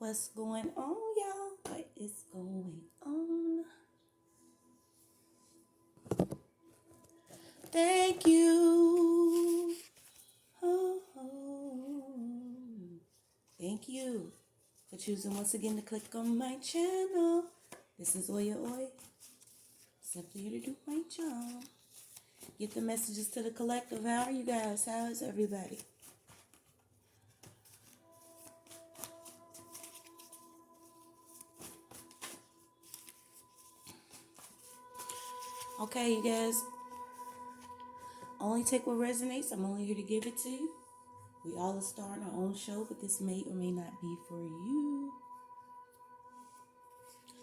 What's going on, y'all? What is going on? Thank you. Oh, thank you for choosing once again to click on my channel. This is OYAOY. Simply here to do my job. Get the messages to the collective. How are you guys? How is everybody? Okay, you guys. Only take what resonates. I'm only here to give it to you. We all are starting our own show, but this may or may not be for you.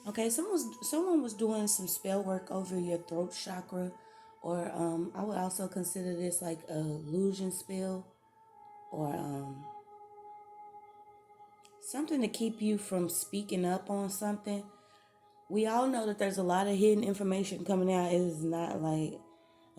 Okay, someone was doing some spell work over your throat chakra, or I would also consider this like a illusion spell, or something to keep you from speaking up on something. We all know that there's a lot of hidden information coming out. It is not like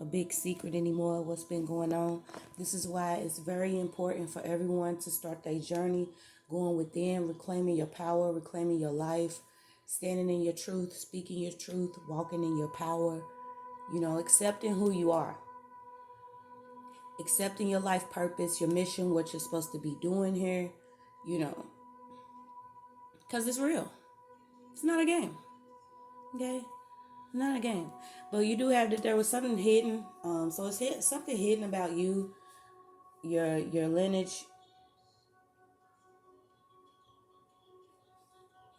a big secret anymore what's been going on. This is why it's very important for everyone to start their journey going within, reclaiming your power, reclaiming your life, standing in your truth, speaking your truth, walking in your power, accepting who you are, accepting your life purpose, your mission, what you're supposed to be doing here, because it's real. It's not a game, okay? Not a game. But you do have that there was something hidden. So it's something hidden about you, your lineage,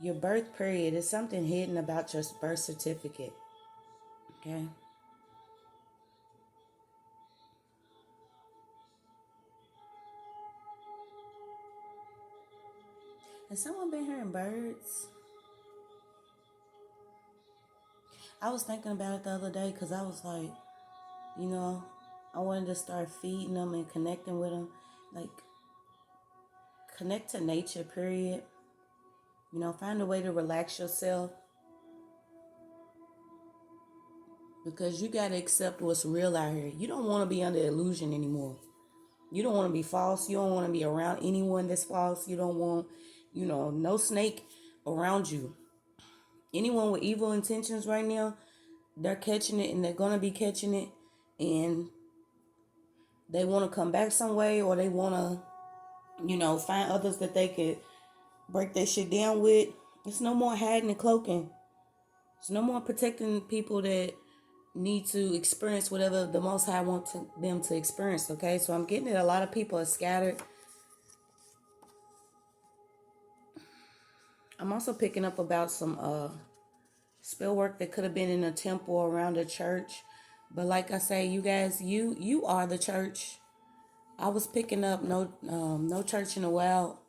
your birth period. Is something hidden about your birth certificate. Okay. Has someone been hearing birds? I was thinking about it the other day because I was like, I wanted to start feeding them and connecting with them. Like, connect to nature, period. Find a way to relax yourself. Because you got to accept what's real out here. You don't want to be under illusion anymore. You don't want to be false. You don't want to be around anyone that's false. You don't want, no snake around you. Anyone with evil intentions right now, they're catching it and they're going to be catching it. And they want to come back some way, or they want to, find others that they could break their shit down with. It's no more hiding and cloaking. It's no more protecting people that need to experience whatever the Most High wants them to experience, okay? So I'm getting it. A lot of people are scattered. I'm also picking up about some spell work that could have been in a temple or around a church. But like I say, you guys, you are the church. I was picking up no church in a while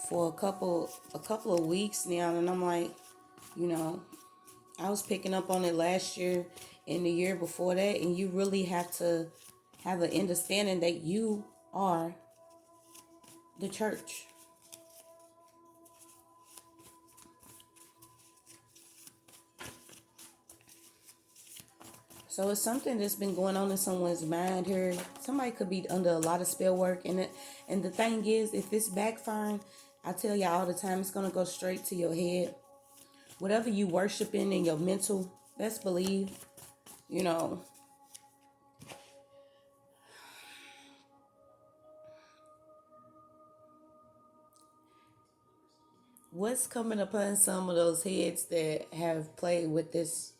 for a couple of weeks now, and I'm like, I was picking up on it last year and the year before that, and you really have to have an understanding that you are the church. So it's something that's been going on in someone's mind here. Somebody could be under a lot of spell work, and the thing is, if it's backfiring, I tell you all the time, it's gonna go straight to your head. Whatever you worshiping in your mental, best believe, what's coming upon some of those heads that have played with this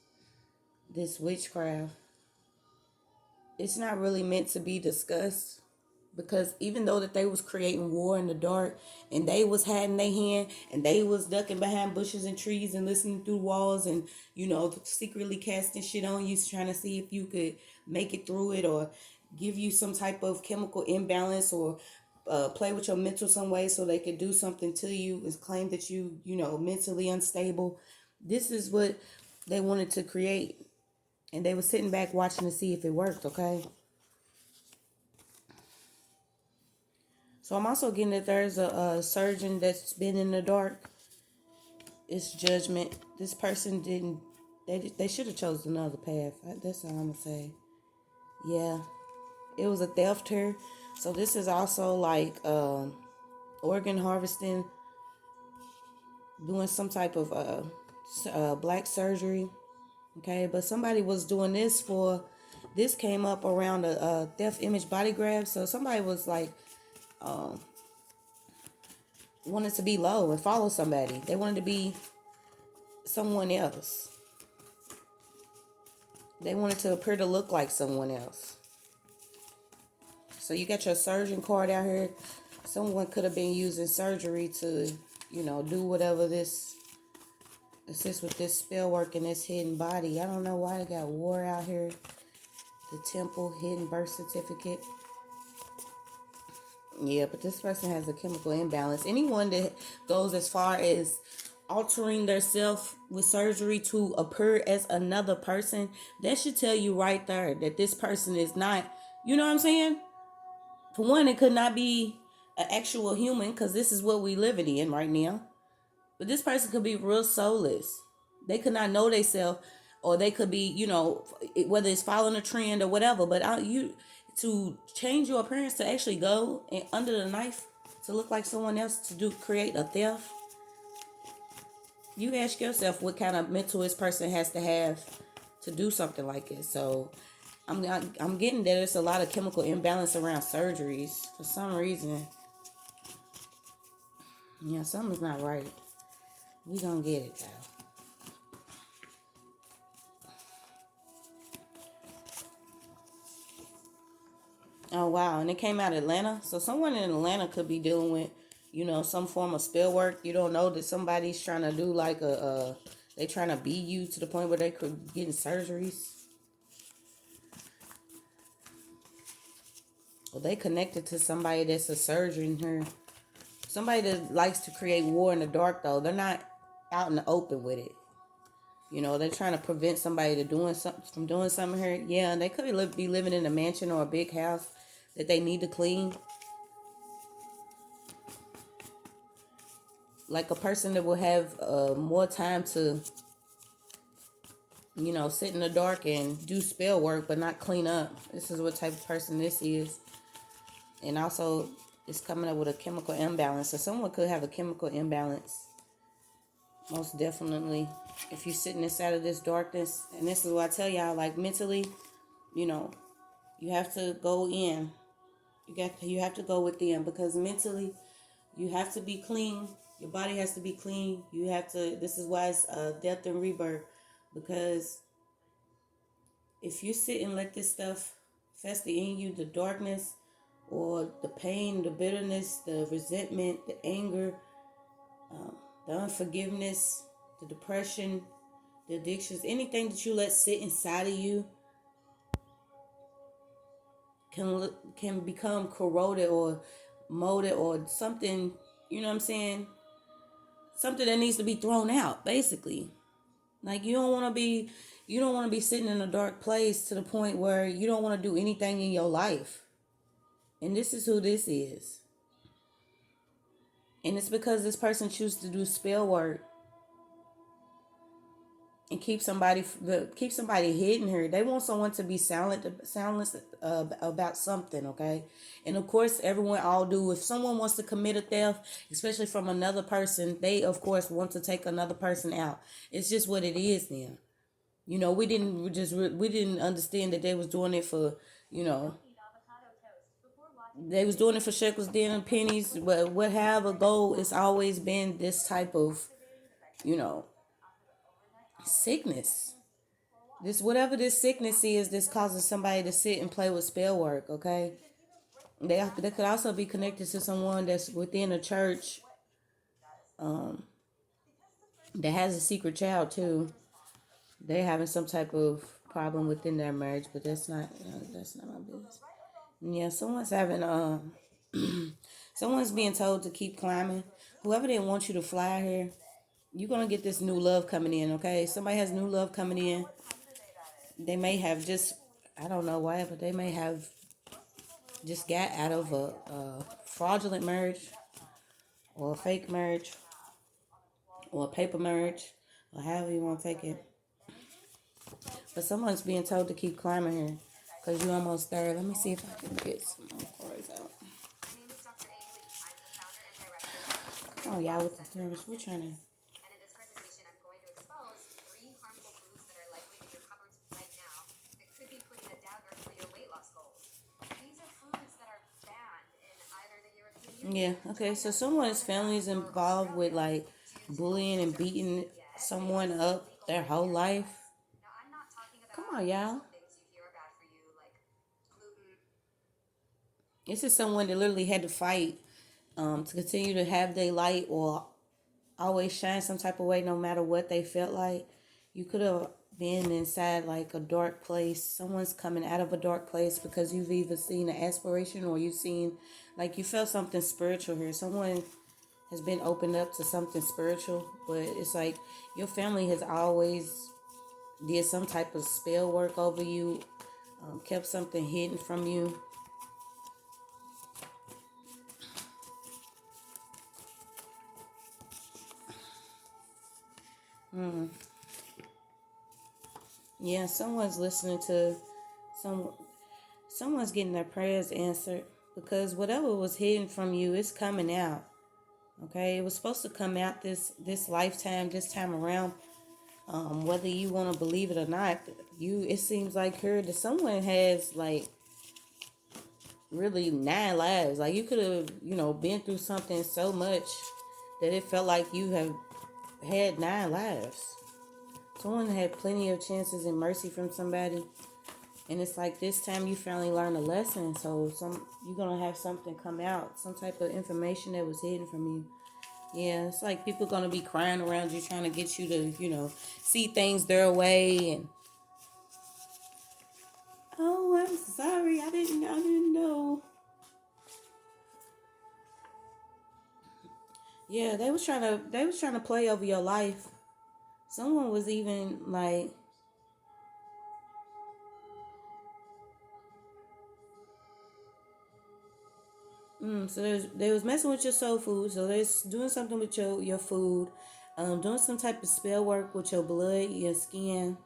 witchcraft. It's not really meant to be discussed, because even though that they was creating war in the dark, and they was hiding their hand, and they was ducking behind bushes and trees and listening through walls, and secretly casting shit on you, trying to see if you could make it through it, or give you some type of chemical imbalance, or play with your mental some way so they could do something to you and claim that you mentally unstable. This is what they wanted to create, and they were sitting back watching to see if it worked, okay? So I'm also getting that there's a surgeon that's been in the dark. It's judgment. This person didn't, they should have chosen another path. That's all I'm going to say. Yeah. It was a theft here. So this is also like organ harvesting. doing some type of black surgery. Okay, but somebody was doing this for, this came up around a deaf image body grab. So somebody was like, wanted to be low and follow somebody. They wanted to be someone else. They wanted to appear to look like someone else. So you got your surgeon card out here. Someone could have been using surgery to, do whatever this assist with this spell work in this hidden body. I don't know why they got war out here. The temple, hidden birth certificate. Yeah, but this person has a chemical imbalance. Anyone that goes as far as altering their self with surgery to appear as another person, that should tell you right there that this person is not, you know what I'm saying? For one, it could not be an actual human, because this is what we living in right now. But this person could be real soulless. They could not know themselves, or they could be, whether it's following a trend or whatever. But to change your appearance, to actually go and under the knife to look like someone else, to create a theft. You ask yourself what kind of mental this person has to have to do something like it. So I'm getting that there's a lot of chemical imbalance around surgeries for some reason. Yeah, something's not right. We gonna get it though. Oh wow, and it came out of Atlanta. So someone in Atlanta could be dealing with, some form of spell work. You don't know that somebody's trying to do like they trying to be you to the point where they could getting surgeries. Well, they connected to somebody that's a surgeon here. Somebody that likes to create war in the dark though. They're not out in the open with it. They're trying to prevent somebody from doing something here. Yeah, and they could be living in a mansion or a big house that they need to clean. Like a person that will have more time to, sit in the dark and do spell work, but not clean up. This is what type of person this is. And also, it's coming up with a chemical imbalance. So someone could have a chemical imbalance. Most definitely. If you're sitting inside of this darkness, and this is what I tell y'all, like mentally, you have to go in. You have to go within, because mentally, you have to be clean. Your body has to be clean. You have to. This is why it's death and rebirth, because if you sit and let this stuff fester in you, the darkness, or the pain, the bitterness, the resentment, the anger, the unforgiveness, the depression, the addictions, anything that you let sit inside of you can become corroded or molded or something, you know what I'm saying? Something that needs to be thrown out, basically. Like you don't want to be sitting in a dark place to the point where you don't want to do anything in your life. And this is who this is. And it's because this person chooses to do spell work and keep somebody hidden here. They want someone to be soundless about something, okay? And of course, everyone all do. If someone wants to commit a theft, especially from another person, they of course want to take another person out. It's just what it is now. We didn't understand that they was doing it for, they was doing it for shekels, then and pennies. But what have a goal, it's always been this type of, sickness. This, whatever this sickness is, this causes somebody to sit and play with spell work, okay? They could also be connected to someone that's within a church, that has a secret child too. They're having some type of problem within their marriage, but that's not my business. Yeah, someone's being told to keep climbing. Whoever didn't want you to fly here, you're gonna get this new love coming in, okay? Somebody has new love coming in. They may have just, I don't know why, but they may have just got out of a fraudulent marriage, or a fake marriage, or a paper marriage, or however you want to take it. But someone's being told to keep climbing here, because you're almost there. Let me see if I can get some more cards out. Oh, y'all with the thermos. We're trying to Yeah, okay, so someone's family is involved with like bullying and beating someone up their whole life. Come on, y'all. This is someone that literally had to fight to continue to have their light or always shine some type of way no matter what they felt like. You could have been inside like a dark place. Someone's coming out of a dark place because you've either seen an aspiration or you've seen like you felt something spiritual here. Someone has been opened up to something spiritual, but it's like your family has always did some type of spell work over you, kept something hidden from you. Yeah, someone's listening to some someone's getting their prayers answered because whatever was hidden from you is coming out. Okay, it was supposed to come out this lifetime, this time around. Whether you want to believe it or not, it seems like here that someone has like really 9 lives. Like you could have, been through something so much that it felt like you have had 9 lives. Someone had plenty of chances and mercy from somebody. And it's like this time you finally learned a lesson. So you're gonna have something come out, some type of information that was hidden from you. Yeah, it's like people gonna be crying around you trying to get you to, see things their way and oh, I'm sorry, I didn't know. Yeah, they was trying to play over your life. Someone was even like, so they was messing with your soul food. So they're doing something with your food, doing some type of spell work with your blood, your skin.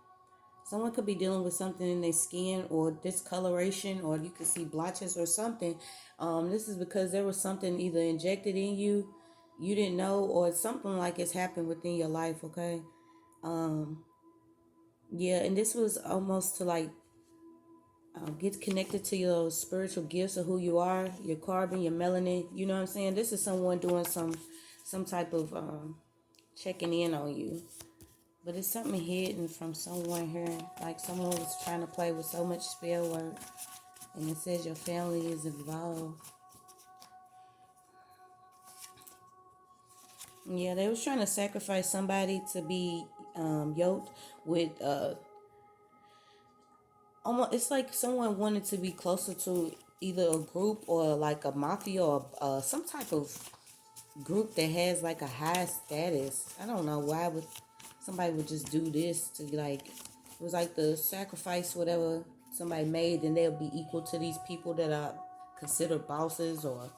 Someone could be dealing with something in their skin or discoloration, or you could see blotches or something. This is because there was something either injected in you didn't know, or something like it's happened within your life. Okay, yeah, and this was almost to like get connected to your spiritual gifts of who you are, your carbon, your melanin. You know what I'm saying? This is someone doing some type of checking in on you. But it's something hidden from someone here. Like someone was trying to play with so much spell work. And it says your family is involved. Yeah, they was trying to sacrifice somebody to be yoked with almost. It's like someone wanted to be closer to either a group or like a mafia or some type of group that has like a high status. I don't know why would somebody would just do this to like it was like the sacrifice whatever somebody made, and they'll be equal to these people that are considered bosses or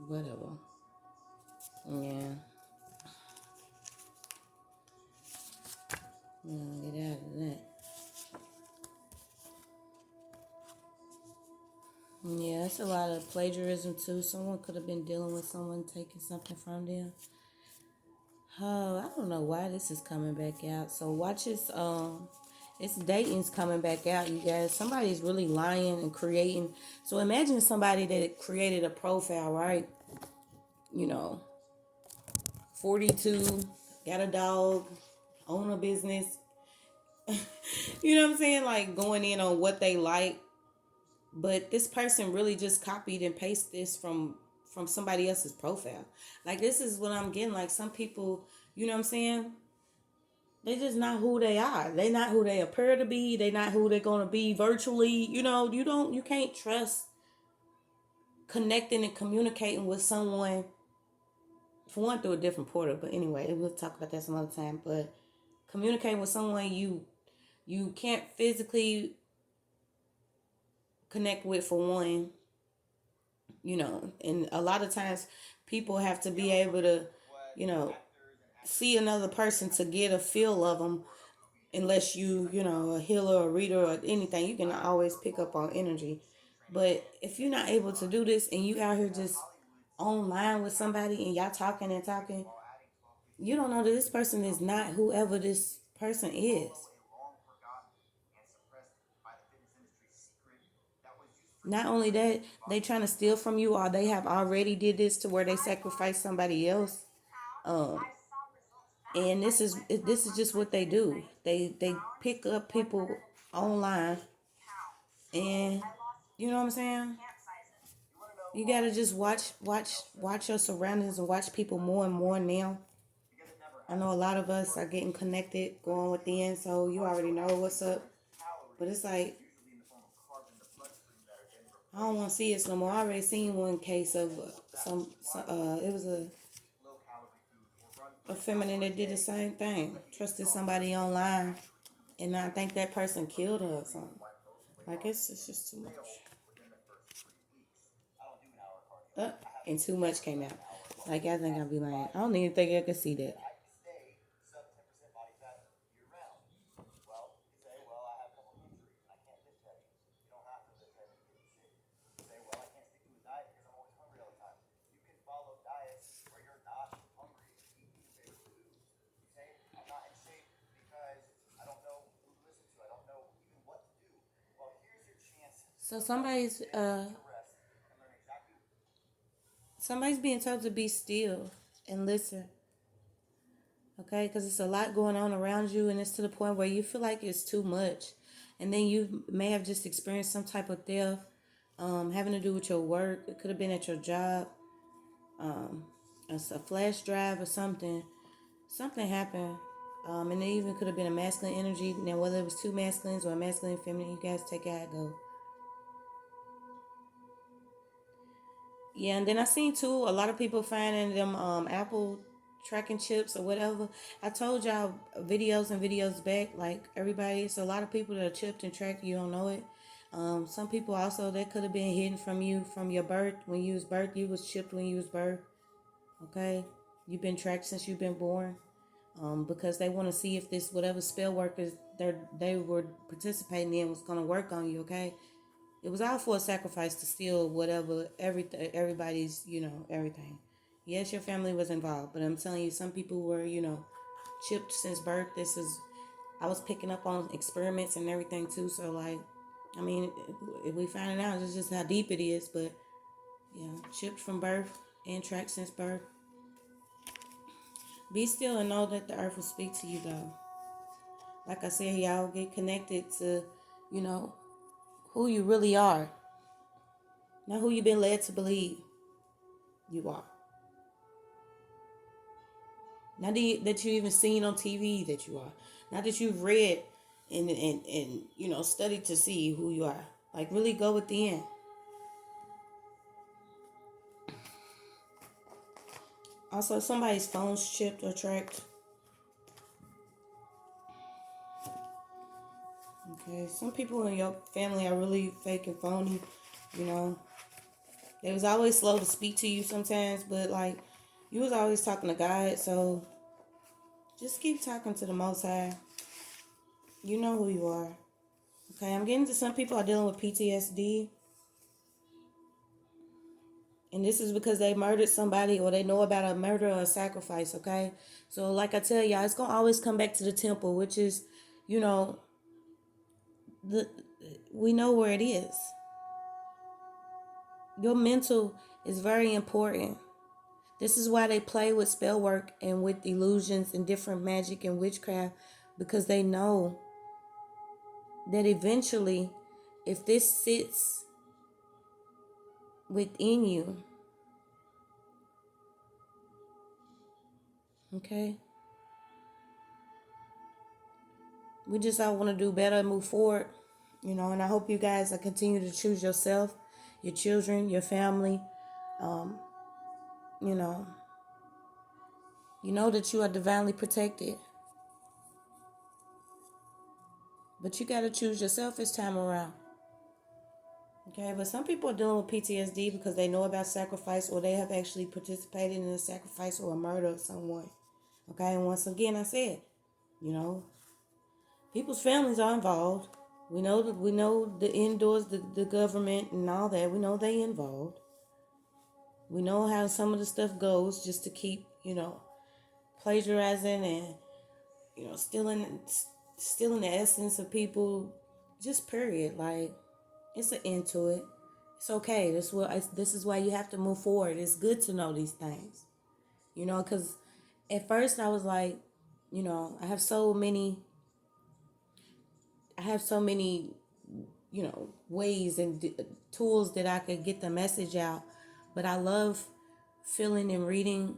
whatever. Yeah. Get out of that. Yeah, it's a lot of plagiarism too. Someone could have been dealing with someone taking something from them. Oh, I don't know why this is coming back out. So watch this. It's dating's coming back out, you guys. Somebody's really lying and creating. So imagine somebody that created a profile, right? You know, 42, got a dog, own a business. You know what I'm saying? Like going in on what they like. But this person really just copied and pasted this from somebody else's profile. Like this is what I'm getting. Like some people, you know what I'm saying? They just not who they are. They not who they appear to be. They not who they're gonna be virtually. You can't trust connecting and communicating with someone for one through a different portal. But anyway, we'll talk about that some other time. But communicating with someone you can't physically connect with for one, and a lot of times people have to be able to, you know, see another person to get a feel of them. Unless a healer or reader or anything, you can always pick up on energy. But if you're not able to do this and you out here just online with somebody and y'all talking and talking, you don't know that this person is not whoever this person is. Not only that, they trying to steal from you, or they have already did this to where they sacrifice somebody else. Um, and this is just what they do. They pick up people online, and you know what I'm saying. You gotta just watch your surroundings and watch people more and more now. I know a lot of us are getting connected, going within, so you already know what's up. But it's like, I don't want to see it no more. I already seen one case of it was a feminine that did the same thing. Trusted somebody online, and I think that person killed her or something. Like, it's just too much. And too much came out. Like, I think I'd be like, I don't even think I could see that. So somebody's being told to be still and listen. Okay, because it's a lot going on around you, and it's to the point where you feel like it's too much, and then you may have just experienced some type of theft, having to do with your work. It could have been at your job, um, a flash drive or something. Something happened, and it even could have been a masculine energy. Now, whether it was two masculines or a masculine and feminine, you guys take it how it go. Yeah, and then I seen too a lot of people finding them Apple tracking chips or whatever. I told y'all videos and videos back, like everybody, it's a lot of people that are chipped and tracked, you don't know it. Some people also that could have been hidden from you from your birth. When you was birthed, you was chipped when you was birthed. Okay, you've been tracked since you've been born. Because they want to see if this whatever spell work is they were participating in was gonna work on you. Okay, it was all for a sacrifice to steal whatever everybody's everything. Yes, your family was involved, but I'm telling you, some people were chipped since birth. I was picking up on experiments and everything too. So like, I mean, if we find it out, it's just how deep it is. But yeah, chipped from birth and tracked since birth. Be still and know that the earth will speak to you though. Like I said, y'all get connected to, you know, who you really are, not who you've been led to believe you are. Not that you even seen on TV that you are. Not that you've read and studied to see who you are. Like, really go within. Also, if somebody's phone's chipped or tracked. Okay, some people in your family are really fake and phony. You know, they was always slow to speak to you sometimes, but like, you was always talking to God, so just keep talking to the Most High. You know who you are. Okay, I'm getting to some people are dealing with PTSD. And this is because they murdered somebody or they know about a murder or a sacrifice, okay? So like I tell y'all, it's going to always come back to the temple, which is, you know, we know where it is. Your mental is very important. This is why they play with spell work and with illusions and different magic and witchcraft, because they know that eventually, if this sits within you, okay, we just all want to do better and move forward, and I hope you guys continue to choose yourself, your children, your family. Um, you know, you know that you are divinely protected, but you got to choose yourself this time around. Okay, but some people are dealing with PTSD because they know about sacrifice or they have actually participated in a sacrifice or a murder of someone. Okay, and once again, I said, people's families are involved. We know the indoors, the government and all that. We know they involved. We know how some of the stuff goes just to keep, plagiarizing and, stealing the essence of people. Just period. Like, it's an end to it. It's okay. This is why you have to move forward. It's good to know these things. Because at first I was like, I have so many ways and tools that I could get the message out. But I love feeling and reading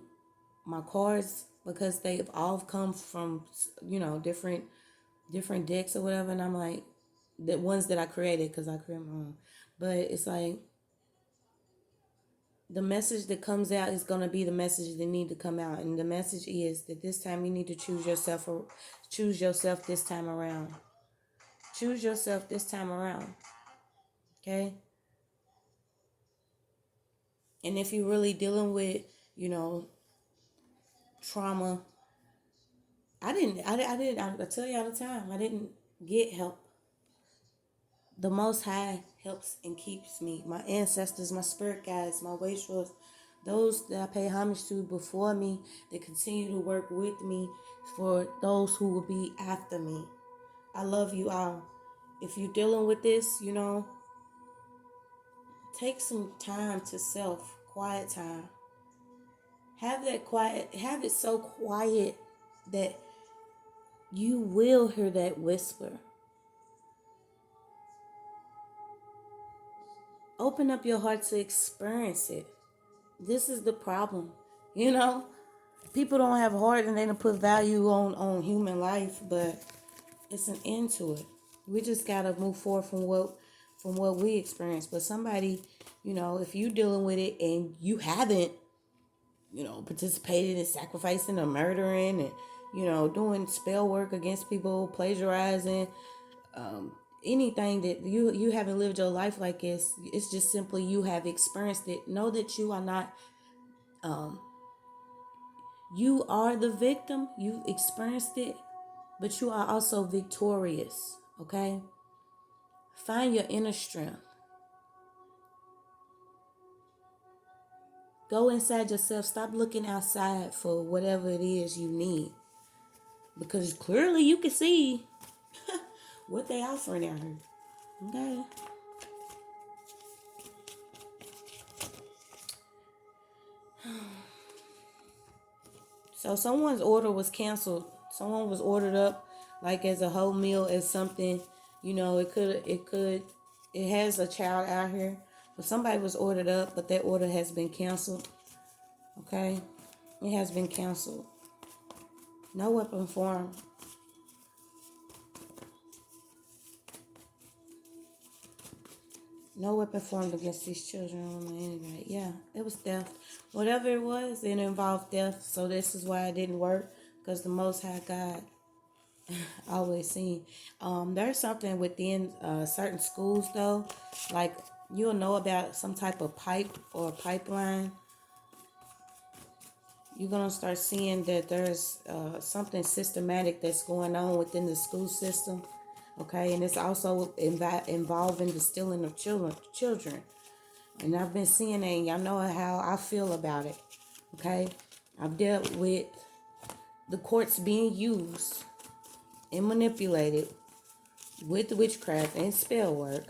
my cards because they've all come from, different decks or whatever. And I'm like, the ones that I created, because I created my own. But it's like, the message that comes out is going to be the message that need to come out. And the message is that this time you need to choose yourself, or choose yourself this time around. Choose yourself this time around. Okay? And if you're really dealing with, trauma, I tell you all the time, I didn't get help. The Most High helps and keeps me. My ancestors, my spirit guides, my wastrels, those that I pay homage to before me, that continue to work with me, for those who will be after me. I love you all. If you're dealing with this, take some time to self, quiet time. Have it so quiet that you will hear that whisper. Open up your heart to experience it. This is the problem. People don't have a heart, and they don't put value on human life, but it's an end to it. We just gotta move forward from what we experience. But somebody, if you dealing with it and you haven't, participated in sacrificing or murdering and, doing spell work against people, plagiarizing, anything that you haven't lived your life like this, it's just simply you have experienced it. Know that you are not, you are the victim. You experienced it, but you are also victorious. Okay? Find your inner strength. Go inside yourself. Stop looking outside for whatever it is you need, because clearly you can see what they offering out here. Okay? So someone's order was canceled. Someone was ordered up like as a whole meal, as something, it has a child out here. But somebody was ordered up, but that order has been canceled. Okay? It has been canceled. No weapon formed. No weapon formed against these children. Anyway, yeah, it was theft. Whatever it was, it involved theft. So this is why it didn't work, because the Most High God always seen. There's something within certain schools though, like you'll know about some type of pipe or pipeline. You're gonna start seeing that there's something systematic that's going on within the school system. Okay, and it's also involving the stealing of children. And I've been seeing it, and y'all know how I feel about it. Okay, I've dealt with the courts being used and manipulated with witchcraft and spell work,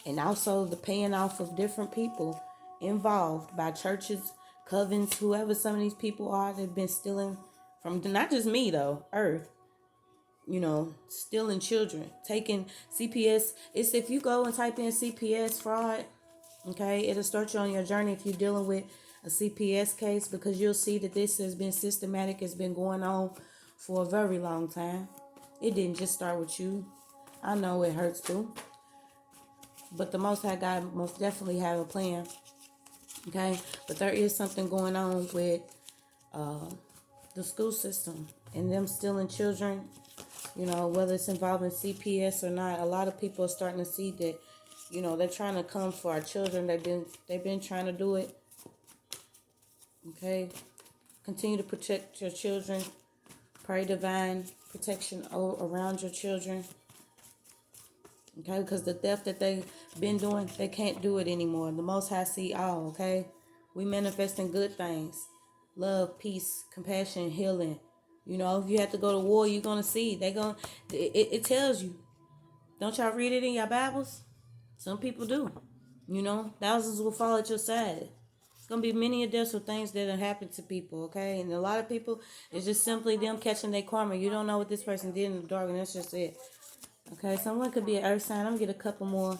and also the paying off of different people involved by churches, covens, whoever some of these people are that have been stealing from, not just me though, earth. Stealing children, taking CPS. It's, if you go and type in CPS fraud, okay, it'll start you on your journey if you're dealing with a CPS case, because you'll see that this has been systematic. It's been going on for a very long time. It didn't just start with you. I know it hurts too, but the Most High God most definitely have a plan. Okay, but there is something going on with the school system and them stealing children. Whether it's involving CPS or not, a lot of people are starting to see that, they're trying to come for our children. They've been trying to do it. Okay, continue to protect your children. Pray divine protection around your children. Okay, because the theft that they've been doing, they can't do it anymore. The Most High see all. Okay, we manifesting good things: love, peace, compassion, healing. If you have to go to war, you're gonna see. It tells you. Don't y'all read it in your Bibles? Some people do. You know, thousands will fall at your side. It's going to be many deaths or things that have happened to people, okay? And a lot of people, it's just simply them catching their karma. You don't know what this person did in the dark, and that's just it. Okay, someone could be an earth sign. I'm going to get a couple more.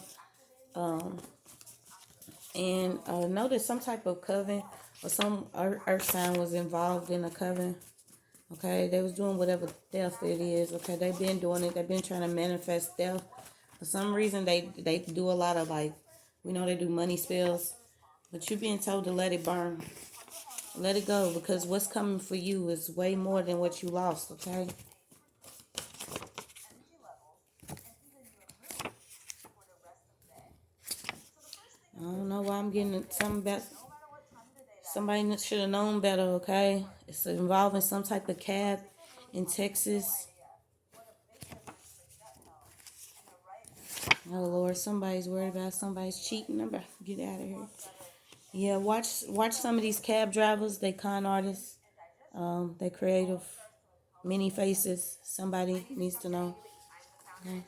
And notice some type of coven or some earth sign was involved in a coven. Okay, they was doing whatever death it is. Okay, they've been doing it. They've been trying to manifest death. For some reason, they do a lot of, like, we know they do money spells, but you're being told to let it burn. Let it go, because what's coming for you is way more than what you lost, okay? I don't know why I'm getting something about somebody should have known better, okay? It's involving some type of cab in Texas. Oh Lord, somebody's worried about somebody's cheating. I'm about to get out of here. Yeah, watch some of these cab drivers. They con artists. They creative. Many faces. Somebody needs to know. Okay.